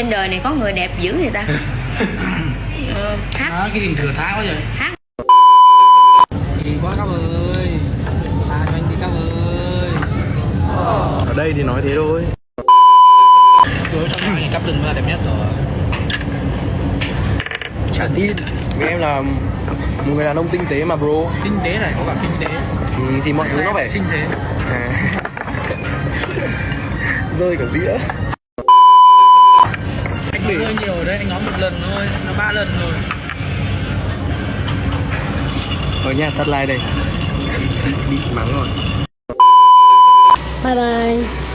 trên đời này có người đẹp dữ vậy ta. Hát đó, cái gì thừa thái quá vậy. hát Đi quá các ơi, tha cho anh đi các ơi. Ở đây thì nói thế thôi. Đối trong này cắp rừng là đẹp nhất rồi. Chả tin. Vì em là một người đàn ông tinh tế mà bro. Kinh tế này có cả kinh tế. Thì mọi thứ nó phải sinh thế. à. Rơi cả dĩa. Anh nói hơi nhiều rồi đấy, anh nói một lần thôi, nó 3 lần rồi. Thôi nha, tắt like đây. Bị mắng rồi. bye bye.